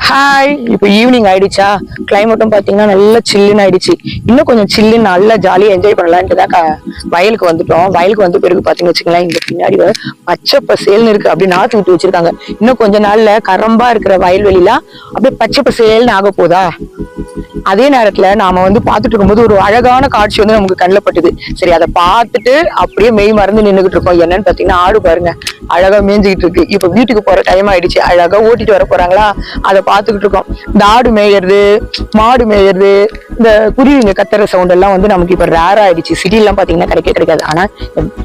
Hi, இப்போ evening ஆயிடுச்சா? கிளைமேட்டும் பாத்தீங்கன்னா நல்லா சில்லுன்னு ஆயிடுச்சு. இன்னும் கொஞ்சம் சில்லுன்னு நல்லா ஜாலியா என்ஜாய் பண்ணலான்ட்டு தான் வயலுக்கு வந்துட்டோம். வயலுக்கு வந்து பிறகு பாத்தீங்கன்னு வச்சுக்கலாம், இங்க பின்னாடி பச்சை பசேல்னு இருக்கு, அப்படி நாத்து விட்டு வச்சிருக்காங்க. இன்னும் கொஞ்ச நாள்ல கரம்பா இருக்கிற வயல்வெளிலாம் அப்படியே பச்சை பசேல்னு ஆக போதா. அதே நேரத்துல நாம பாத்துட்டு இருக்கும்போது ஒரு அழகான காட்சி நமக்கு கண்ணில் பட்டுது. சரி, அதை பார்த்துட்டு அப்படியே மெய் மறந்து நின்றுகிட்டு இருக்கோம். என்னன்னு பாத்தீங்கன்னா, ஆடு பாருங்க அழகா மேய்ஞ்சுக்கிட்டு இருக்கு. இப்ப வீட்டுக்கு போற டைம் ஆயிடுச்சு, அழகா ஓட்டிட்டு வர போறாங்களா, அதை பார்த்துக்கிட்டு இருக்கோம். இந்த ஆடு மேயறது, மாடு மேயறது, இந்த குருவிங்க கத்துற சவுண்ட் எல்லாம் நமக்கு இப்ப ரேர் ஆயிடுச்சு. சிட்டி எல்லாம் பாத்தீங்கன்னா கிடைக்காது. ஆனா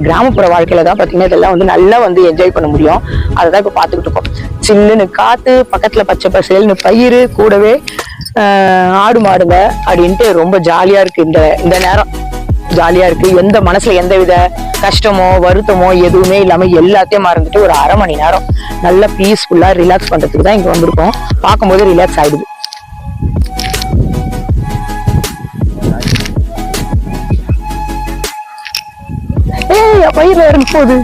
கிராமப்புற வாழ்க்கையில தான் பாத்தீங்கன்னா இதெல்லாம் நல்லா என்ஜாய் பண்ண முடியும். அதைதான் இப்ப பாத்துக்கிட்டு இருக்கோம். சில்லுன்னு காத்து, பக்கத்துல பச்சை பசேல்னு பயிர், கூடவே ஆடு மாடுங்க அப்படின்ட்டு ரொம்ப ஜாலியா இருக்கு. இந்த நேரம் ஜாலியா இருக்கு. எந்த மனசுல எந்த வித கஷ்டமோ வருத்தமோ எதுவுமே இல்லாம எல்லாத்தையும் மறந்துட்டு ஒரு அரை மணி நேரம் நல்லா பீஸ்ஃபுல்லா ரிலாக்ஸ் பண்றதுக்கு தான் இங்க வந்திருக்கோம். பார்க்கும்போது ரிலாக்ஸ் ஆயிடுது. பயிர் இறங்க போகுது.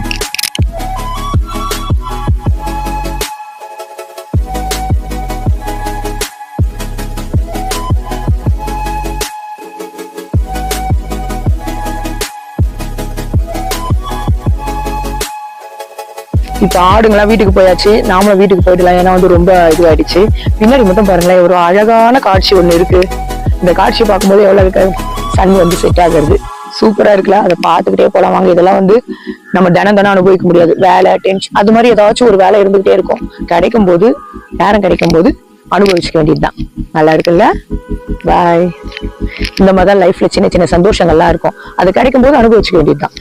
இப்ப ஆடுங்கெல்லாம் வீட்டுக்கு போயாச்சு, நாமளும் வீட்டுக்கு போயிடலாம். ஏன்னா ரொம்ப இதுவாயிடுச்சு. பின்னாடி மட்டும் பாருங்களேன், ஒரு அழகான காட்சி ஒண்ணு இருக்கு. இந்த காட்சி பார்க்கும்போது எவ்வளவு சன் செட் ஆகுறது சூப்பரா இருக்குல்ல. அதை பார்த்துக்கிட்டே போலாம் வாங்க. இதெல்லாம் நம்ம தினம் அனுபவிக்க முடியாது. வேலை, டென்ஷன், அது மாதிரி ஏதாச்சும் ஒரு வேலை இருந்துகிட்டே இருக்கும். கிடைக்கும் போது, நேரம் கிடைக்கும் போது அனுபவிச்சுக்க வேண்டியதுதான். நல்லா இருக்குல்ல. பாய். இந்த மாதிரிதான் லைஃப்ல சின்ன சின்ன சந்தோஷங்கள்லாம் இருக்கும். அது கிடைக்கும் போது அனுபவிச்சுக்க வேண்டியதுதான்.